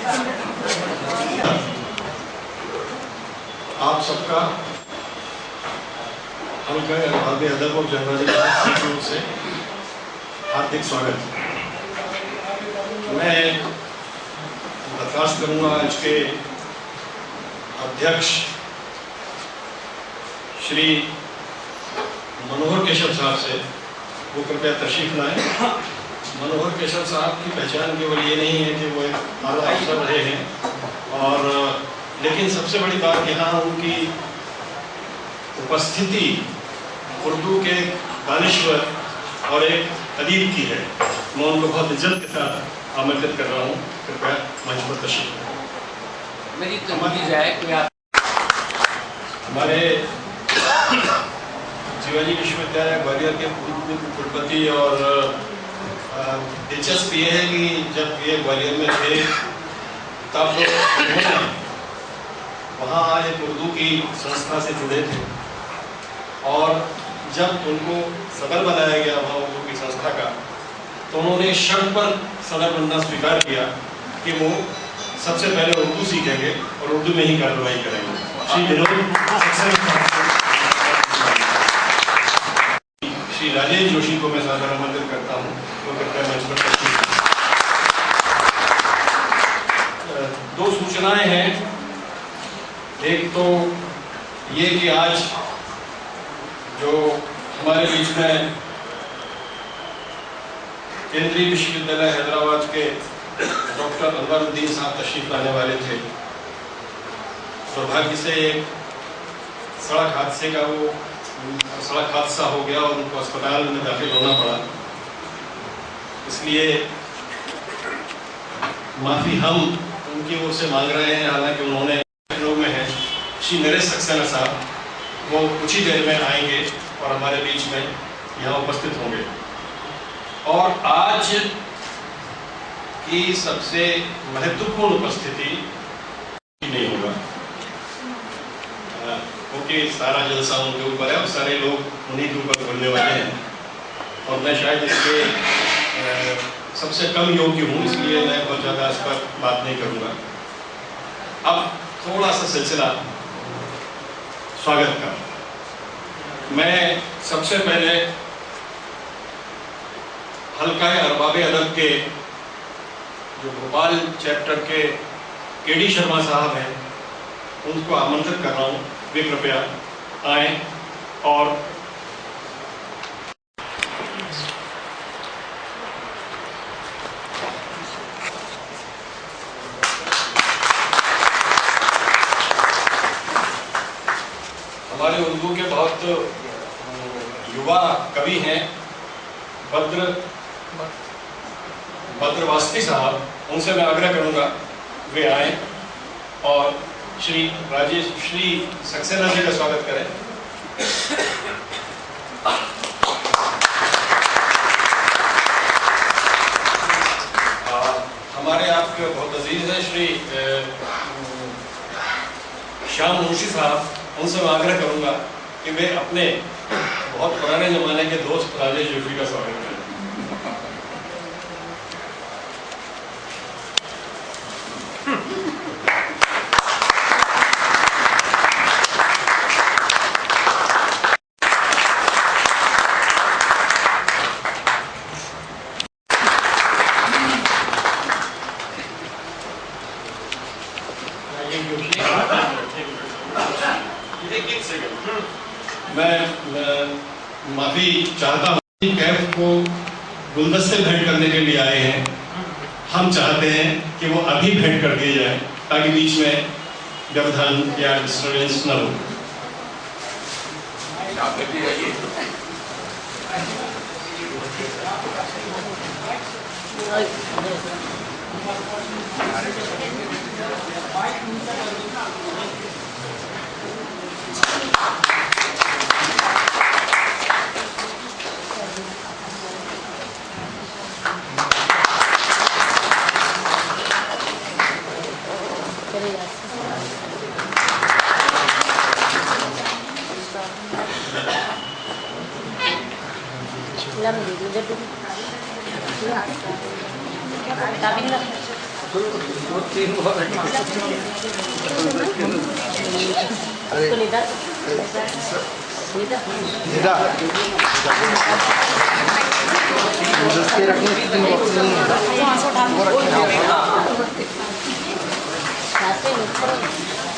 आप सबका हल्का अरबाबे अदब और जनरल इंस्टीट्यूट से हार्दिक स्वागत। मैं दरख्वास्त करूँगा आज के अध्यक्ष श्री मनोहर केशव साहब से वो कृपया तशरीफ लाएं। मनोहर केशव साहब की पहचान केवल ये नहीं है कि वो एक आला अफसर रहे हैं और लेकिन सबसे बड़ी बात यहाँ उनकी उपस्थिति उर्दू के दानिश्वर और एक अदीब की है। मैं उनको बहुत इज्जत के साथ आमंत्रित कर रहा हूँ, कृपया मंच पर तशरीफ। मेरी तमन्नी है कि हमारे शिवाजी विश्वविद्यालय ग्वालियर के पूर्व कुलपति और दिलचस्प ये है कि जब ये ग्वालियर में थे तब उन्होंने वहाँ एक उर्दू की संस्था से जुड़े थे और जब उनको सदर बनाया गया वहाँ उर्दू की संस्था का, तो उन्होंने शर्त पर सदर बनना स्वीकार किया कि वो सबसे पहले उर्दू सीखेंगे और उर्दू में ही कार्रवाई करेंगे। श्री राजेश जोशी को मैं सादर आमंत्रित करता हूँ, तो कृपया मंच पर तशरीफ। दो सूचनाएं हैं। एक तो ये कि आज जो हमारे बीच में केंद्रीय विश्वविद्यालय हैदराबाद के डॉक्टर अनवरुद्दीन साहब तशरीफ लाने वाले थे, दुर्भाग्य से एक सड़क हादसा हो गया और उनको अस्पताल में दाखिल होना पड़ा। इसलिए माफ़ी हम उनकी ओर से मांग रहे हैं, हालांकि उन्होंने लोग में है। श्री नरेश सक्सेना साहब वो कुछ ही देर में आएंगे और हमारे बीच में यहाँ उपस्थित होंगे। और आज की सबसे महत्वपूर्ण उपस्थिति नहीं होगा क्योंकि सारा जलसा उनके ऊपर है और सारे लोग उन्हीं के ऊपर बोलने वाले हैं और मैं शायद इसके सबसे कम योग्य हूँ, इसलिए मैं बहुत ज़्यादा इस पर बात नहीं करूँगा। अब थोड़ा सा सिलसिला स्वागत का। मैं सबसे पहले हल्का अरबाबे अदब के जो भोपाल चैप्टर के केडी शर्मा साहब हैं उनको आमंत्रित कर रहा हूँ, वे कृपया आए और हमारे उर्दू के बहुत युवा कवि हैं बद्रवास्ती साहब, उनसे मैं आग्रह करूंगा वे आए और श्री सक्सेना जी का स्वागत करें। हमारे आपके बहुत अजीज हैं श्री श्याम मुंशी साहब, उनसे मैं आग्रह करूंगा कि वे अपने बहुत पुराने जमाने के दोस्त राजेश जोशी का स्वागत करें। मैं माफी चाहता हूँ, कैफ को गुलदस्ते भेंट करने के लिए आए हैं। हम चाहते हैं कि वो अभी भेंट कर दिए जाए ताकि बीच में व्यवधान या डिस्टर्बेंस न हो।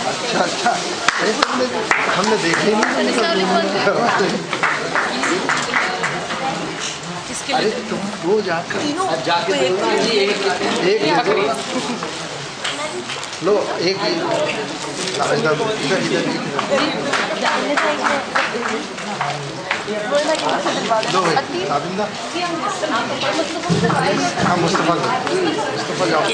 अच्छा अच्छा, हमने देखे नहीं। अरे तो वो जाकर एक लो, एक इधर इधर इधर लो अबिंदा। हाँ मुस्तफ़ा जाओ।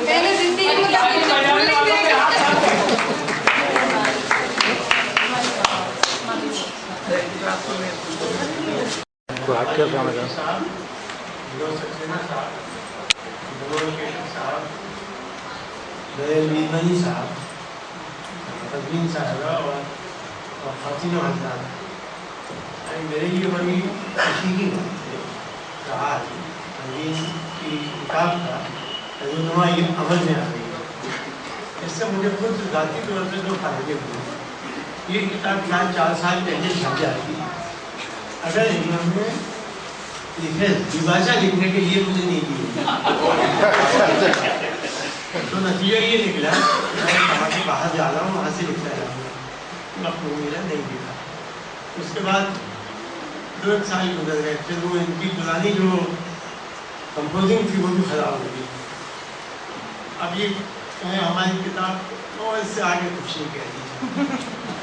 मैंने जिंदगी में मीरमनी साहब, तदमीन साहबा और फातिमा हजरात, मेरे लिए बड़ी खुशी की बात है कि आज तदमीन की किताब का तर्जुमा ये अमल में आ गई। इससे मुझे खुद ज़ाती तौर पर जो फायदे हुए, ये किताब शायद 4 साल पहले छप जाती अगर इन्होंने लिखे विभाषा लिखने के लिए मुझे नहीं दिए। तो नतीजा ये निकला, मैं कहा कि बाहर जा रहा हूँ, वहाँ से लिखता रहूँगा, आपको मेरा नहीं दिखा। उसके बाद 2-1 साल गुजर गए, फिर वो इनकी पुरानी जो कंपोजिंग थी वो भी खराब हो गई। अब ये हमारी किताब तो इससे आगे कुछ नहीं कह दी।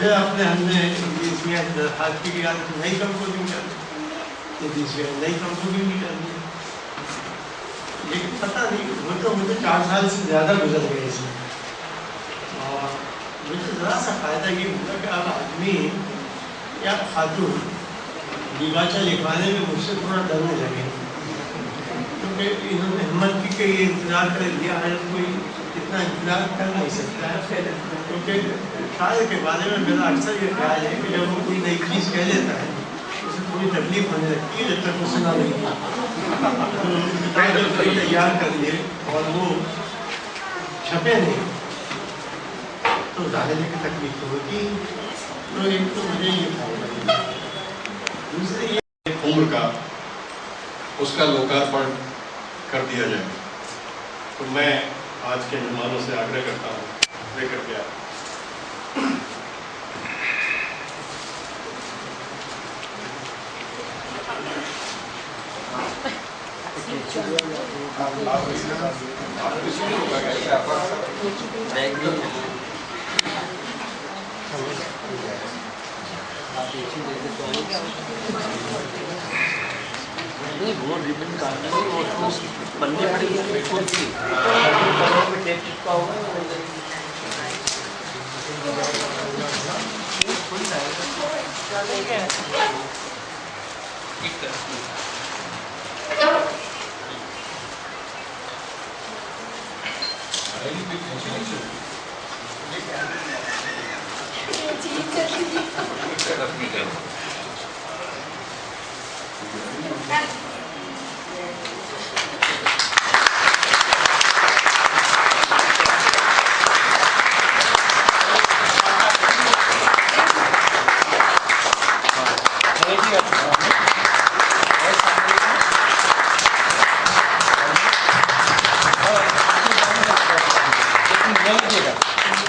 फिर हमने इंग्लिश में दरखास्त की कि नई कंपोजिंग कर दी, नई कंपोजिंग भी कर दी। लेकिन पता नहीं, वो तो मुझे 4 साल से ज़्यादा गुजर गए इसमें। और मुझे ज़रा सा फ़ायदा ये हुआ कि अब आदमी या खातून दिबाचा लिखवाने में मुझसे थोड़ा डरने लगे, क्योंकि इन्होंने हिम्मत की कि ये इंतजार कर लिया है, कोई इतना इंतजार कर नहीं सकता है। क्योंकि शायर के बारे में मेरा अक्सर ये ख्याल है कि जब वो कोई नई चीज़ कह लेता है उसे थोड़ी तकलीफ होने लगती है, जब तक वो सुना नहीं है। तो तैयार कर लिए और वो छपे नहीं तो जाहिर है कि तकलीफ तो होती। तो एक तो मुझे ये फायदा, दूसरे ये उम्र का उसका लोकार्पण कर दिया जाए। तो मैं आज के मेहमानों से आग्रह करता हूँ, लेकर के आए। नहीं वो रिबन काटना नहीं, वो बनने पड़ेगी खुद की टेप चिपका होगा।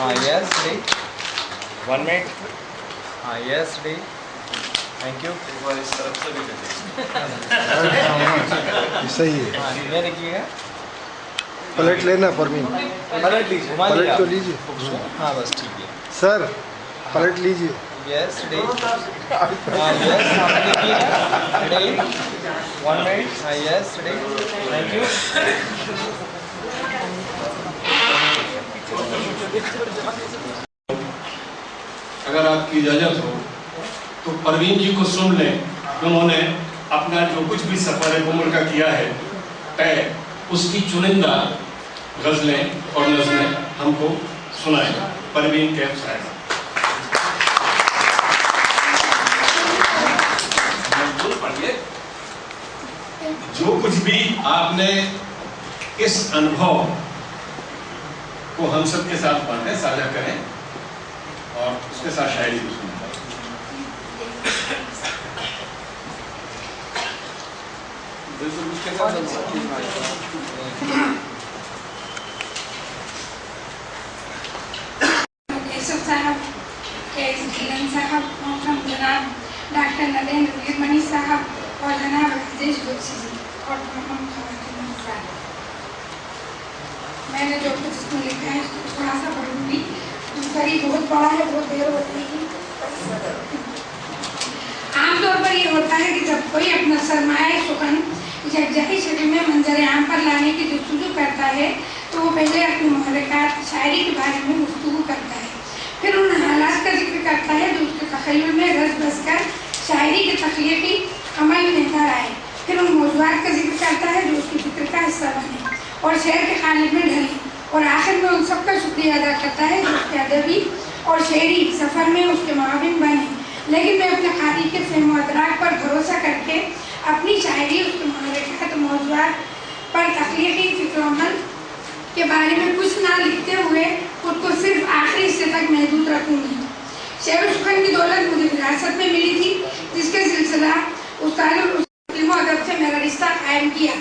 हाँ यस डी 1 मिनट। हाँ यस डी थैंक यू। इस तरफ से भी सही है। हाँ ये देखिएगा, पलट लेना परमीन, पलट लीजिए, पलट तो लीजिए। हाँ बस ठीक है सर पलट लीजिए। यस डी हाँ यस आप देखिएगा डी 1 मिनट। हाँ यस डी थैंक यू। अगर आपकी इजाज़त हो तो परवीन जी को सुन लें। उन्होंने अपना जो कुछ भी सफ़र उम्र का किया है तय, उसकी चुनिंदा गज़लें और नज़में हमको सुनाएगा परवीन कैफ साहब। जो कुछ भी आपने इस अनुभव को हम सब के साथ बांटें, साझा करें और उसके साथ शायरी भी सुनें। केशव साहब, के.एस. ढीलन साहब, मोहतरम जनाब डॉक्टर नरेंद्र वीरमणि साहब और जनाब राजेश जोशी जी और तमाम खवातीन साहब, मैंने जो कुछ इसमें लिखा है उसको थोड़ा सा पढ़ूंगी। करीब बहुत बड़ा है, बहुत देर हो जाएगी। आमतौर पर ये होता है कि जब कोई अपना सरमाया सुखन यकजाही शक्ल में मंजर आम पर लाने की जस्तुजू करता है तो वो पहले अपनी मुहर्रिकात शायरी के बारे में गुफ्तगू करता है, फिर उन हालात का जिक्र करता है जो उसके तख़य्युल में रस बस कर शायरी के तख्लीकी अमल में नजर आए, फिर उन मौज़ूआत का जिक्र करता है जो उसकी फिक्र का हिस्सा बने और शेर के खालिद में ढले, और आखिर में उन सब का शुक्रिया अदा करता है जो उसके अदबी और शेरी सफ़र में उसके मुआविन बने। लेकिन मैं अपने कारी के फ़हम व अदराक पर भरोसा करके अपनी शायरी उसके मुहर्रिकात मौज़ूआत पर तख्लीकी फिक्र अमल के बारे में कुछ ना लिखते हुए खुद को सिर्फ आखिरी हिस्से तक महदूद रखूँगी। शेर सुखन की दौलत मुझे विरासत में मिली थी, जिसके सिलसिला उस्ताद अदब से मेरा रिश्ता कायम किया।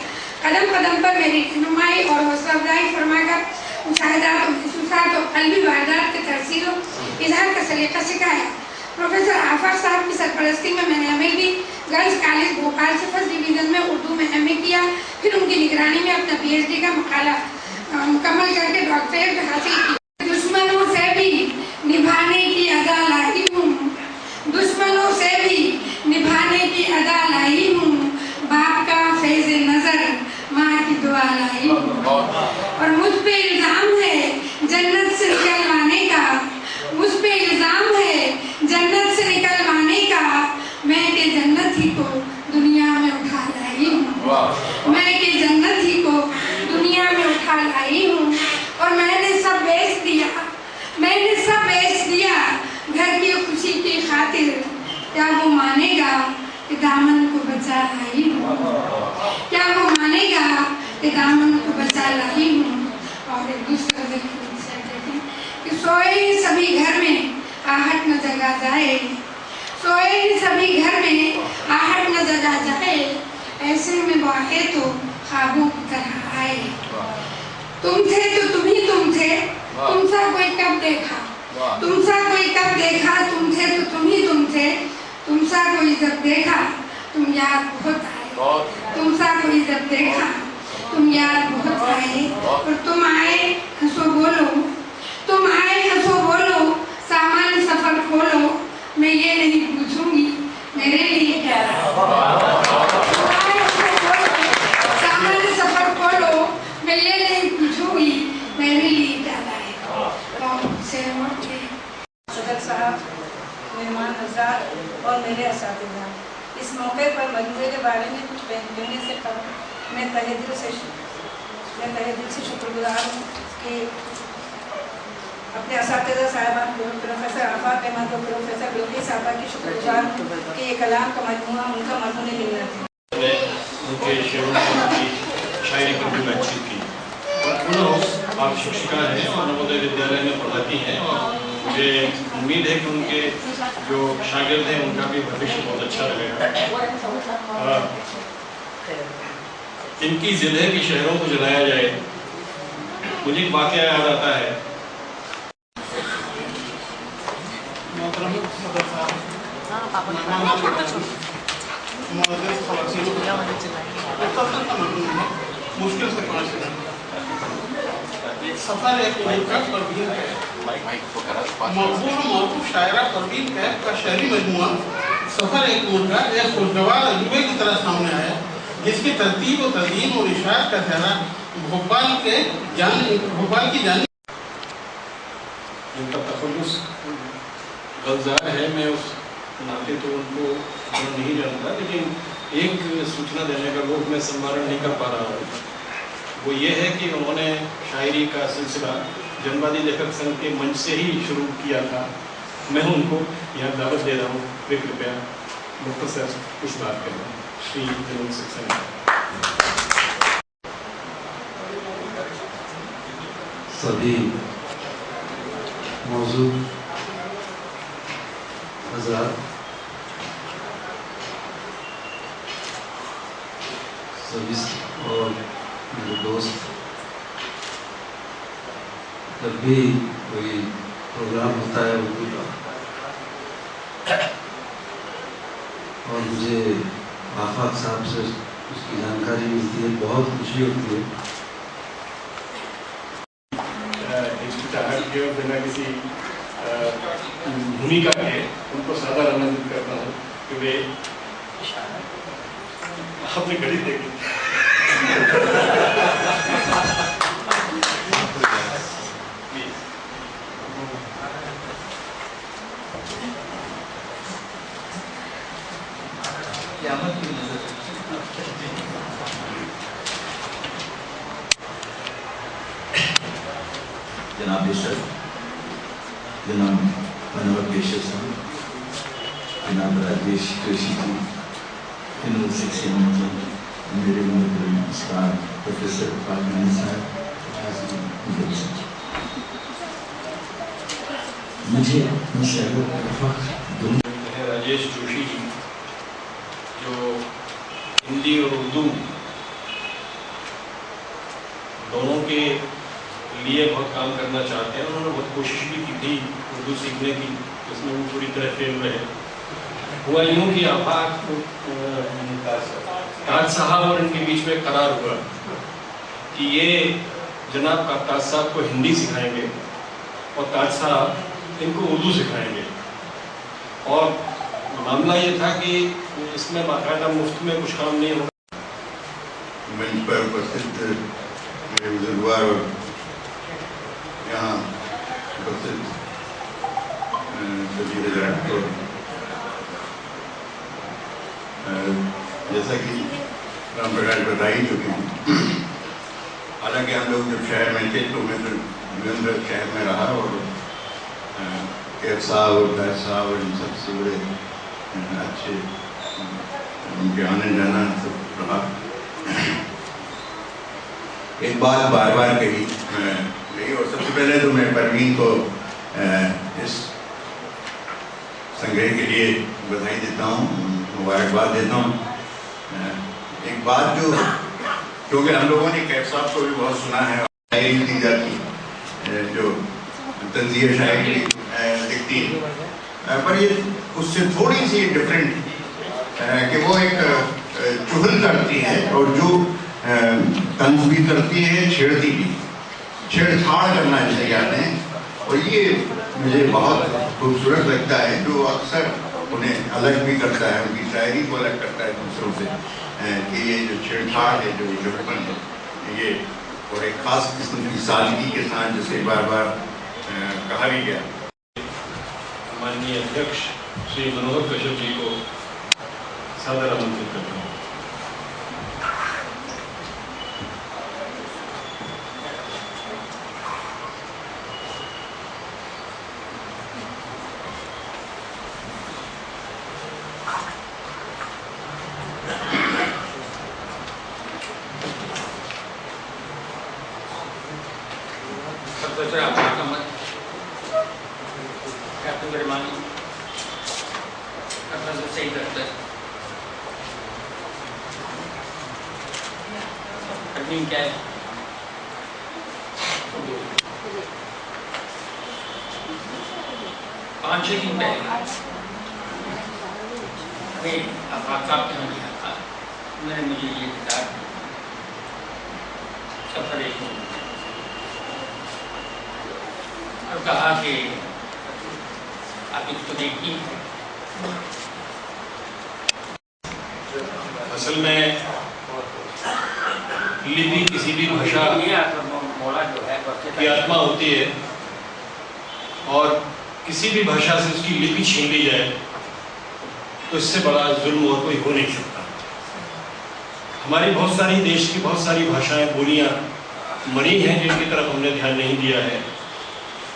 कदम कदम पर मेरी रहनुमाई और हौसला अफजाई फरमाकर मुशाहिदात और महसूसात और क़ल्बी वारदात के तरसील और इज़हार का सलीक़ा सिखाया। प्रोफेसर आफाक साहब की सरपरस्ती में मैंने MLB गर्ल्स कॉलेज भोपाल से फर्स्ट डिवीज़न में उर्दू में MA किया, फिर उनकी निगरानी में अपना PhD का मकाला मुकम्मल करके डॉक्टरेट हासिल की। दुश्मनों से भी निभाने की अदा लाई हूँ, दुश्मनों से भी निभाने की अदा लाई हूँ, बाप का फैज़ नज़र माँ की दुआ लाई हूँ, और मुझ पे इल्ज़ाम है जन्नत से निकलवाने का, मुझ पे इल्ज़ाम है जन्नत से निकलवाने का, मैं के जन्नत ही को दुनिया में उठा लाई हूँ, मैं के जन्नत ही को दुनिया में उठा लाई हूँ, और मैंने सब बेच दिया, मैंने सब बेच दिया घर की खुशी की खातिर, क्या वो मानेगा कि दामन को बचा लाई हूँ, क्या वो मानेगा कि दामन को बचा लाई हूँ। और एक दूसरा देखें कि सोए सभी घर में आहट न जगा जाए, सोए सभी घर में आहट न जगा जाए, ऐसे में बाहे तो ख्वाबों की तरह आए, तुम थे तो तुम ही तुम थे, तुमसा कोई कब देखा, तुमसा कोई कब देखा, तुम थे तो तुम ही तुम थे, तुमसा कोई जब देखा तुम याद बहुत आए, तुमसा कोई जब देखा तुम याद बहुत आए, और तुम आए हंसो बोलो, तुम आए हंसो बोलो, सामान सफर खोलो, मैं ये नहीं पूछूंगी मेरे लिए क्या रहा, सामान सफर खोलो, मैं ये नहीं पूछूंगी मेरे लिए क्या रहा। सदर साहब, मेहमान हज़रात और मेरे असातिज़ा, इस मौके पर मजमूए के बारे में कुछ कहने से कबल मैं तहे दिल से शुक्रगुजार हूँ कि अपने असातिज़ा साहिबान प्रोफेसर आफाक अहमद और प्रोफेसर बिल्किस साहबा की शुक्रगुजार हूँ कि ये कलाम का मजमूआ उनका मजमून मिलना है। उनके शेरों की शायरी पर भी बातचीत की। और आप शिक्षिका हैं और नवोदय विद्यालय में पढ़ाती हैं, और मुझे उम्मीद है कि उनके जो शागिर्द हैं उनका भी भविष्य बहुत अच्छा रहेगा। इनकी जिद है कि शहरों को जलाया जाए। मुझे एक वाक़या याद आता है। मुश्किल से 5 मिनट सफर एक मौका परवीन मकबूल मौकूफ शायरा परवीन कैफ का शहरी मजमुआ सफर एक मुर्गा एक खुशगवार अजूबे की तरह सामने आया, जिसकी तरतीब और तज़ीन और इशाअत का चेहरा भोपाल की जानी जिनका तखल्लुस गलजार है, मैं उस नाते तो उनको नहीं जानता, लेकिन एक सूचना देने का लोग मैं संवारण नहीं कर पा रहा हूँ, वो ये है कि उन्होंने शायरी का सिलसिला जनवादी लेखक संघ के मंच से ही शुरू किया था। मैं उनको यहाँ दावत दे रहा हूँ, वे कृपया मुख्तसर कुछ बात करें। श्री जनरल सेक्शन सभी मौजूद हज़रात, सभी और मेरे दोस्त, जब भी कोई प्रोग्राम होता है उर्दू का और मुझे आफाक साहब से उसकी जानकारी मिलती है, बहुत खुशी होती है। बिना किसी भूमिका के उनको सादर आमंत्रित करता हूँ कि वे आपने घड़ी देखी जनाब बेशर, जनाब मनोहर बेशर साहब, जनाब राजेश जोशी जी, जनरल सेक्शन जी, मेरे नमस्कार, प्रोफेसर पालमनी साहब, मुझे राजेश जोशी जी जो हिंदी और उर्दू दोनों के लिए बहुत काम करना चाहते हैं। उन्होंने बहुत कोशिश भी की थी उर्दू सीखने की, जिसमें वो पूरी तरह फेल रहे। हुआ यूँ कि आफाक ताज साहब और इनके बीच में करार हुआ कि ये जनाब का ताज साहब को हिंदी सिखाएंगे और ताज साहब इनको उर्दू सिखाएंगे। और मामला ये था कि इसमें बाकायदा मुफ्त में कुछ काम नहीं होगा। मंच पर उपस्थित मेरे बुजुर्गवार और यहाँ उपस्थित सभी हज़रात को, जैसा कि राम प्रकाश बता ही चुके हैं, हालांकि हम लोग जब शहर में थे तो मैं तो निरंतर शहर में रहा और कैफ साहब और बैर साहब और इन सबसे बड़े अच्छे उनके आने जाना सब रहा। एक बात बार बार कही और सबसे पहले तो मैं परवीन को इस संग्रह के लिए बधाई देता हूँ, मुबारकबाद देता हूँ। एक बात जो क्योंकि हम लोगों ने कैफ साहब को भी बहुत सुना है, शायरी दी जाती जो तंज़ीह शायरी दिखती है, पर ये उससे थोड़ी सी डिफरेंट कि वो एक चुगल करती है और जो तंज भी करती है, छेड़ती भी, छेड़छाड़ करना जिसे कहते हैं। और ये मुझे बहुत खूबसूरत लगता है, जो अक्सर उन्हें अलग भी करता है, उनकी शायरी को अलग करता है दूसरों से, कि ये जो छेड़छाड़ है, जो लुटपन है, ये और एक ख़ास किस्म की सादगी के साथ जिसे बार बार कहा भी गया। माननीय अध्यक्ष श्री मनोहर कश्यप जी को सादर आमंत्रित करता हूँ। क्या है? पाँच छः दिन पहले मैं आफाक साहब के यहाँ गया था। उन्होंने मुझे ये किताब सफर एक और कहा कि आप इसको देखिए। असल में लिपि किसी भी भाषा की आत्मा होती है और किसी भी भाषा से उसकी लिपि छीन ली जाए तो इससे बड़ा जुल्म और कोई हो नहीं सकता। हमारी बहुत सारी देश की बहुत सारी भाषाएं बोलियां मरी हैं जिनकी तरफ हमने ध्यान नहीं दिया है।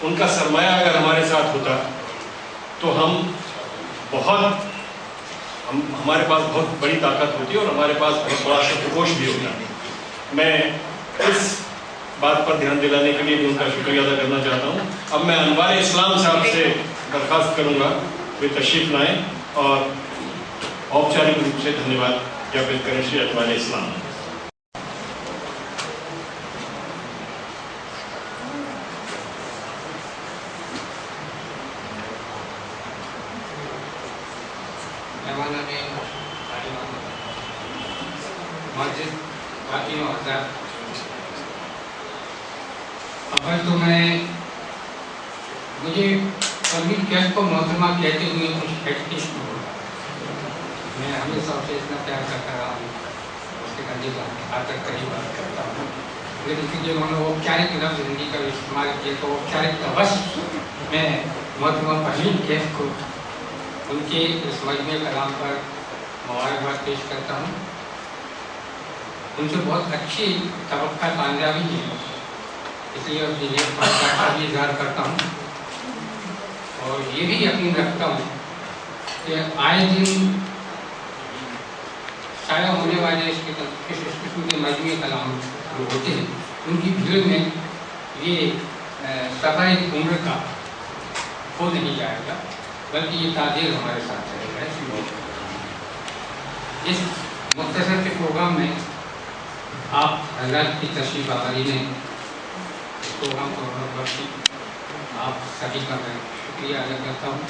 उनका सरमाया अगर हमारे साथ होता तो हमारे पास बहुत बड़ी ताकत होती और हमारे पास बहुत बड़ा शब्दकोश भी होता। मैं इस बात पर ध्यान दिलाने के लिए भी उनका शुक्रिया अदा करना चाहता हूँ। अब मैं अनवार इस्लाम साहब से दरख्वास्त करूँगा वे तशरीफ लाएँ और औपचारिक रूप से धन्यवाद ज्ञापित करें श्री अनवार इस्लाम। अव्वल तो मुझे परवीन कैफ को मोहतरमा कहते हुए कुछ हेक्टिश हो। मैं हमेशा उसे इतना प्यार करता रहा हूँ, उसके करीब आज तक कई बात करता हूँ, लेकिन क्योंकि उन्होंने औपचारिक लफ्ज़ हिंदी का इस्तेमाल किया तो औपचारिकतावश मैं मोहतरमा परवीन कैफ को उनके इस मजमे कलाम पर मुबारकबाद पेश करता हूँ। उनसे बहुत अच्छी तवक्का कामयाबी है, इसलिए अपनी का भी इजहार करता हूँ और ये भी यकीन रखता हूँ कि आए दिन शाया होने वाले इस किस्म के मजमूई कलाम जो होते हैं उनकी भीड़ में ये सफ़र उम्र का हो नहीं जाएगा, बल्कि ये ताजीर हमारे साथ रहेगा। इस मुख्तसर के प्रोग्राम में आप हज़रात की तशरीफ़ आवरी ने प्रोग्राम को बख्शी, आप सभी का मैं शुक्रिया अदा करता हूँ।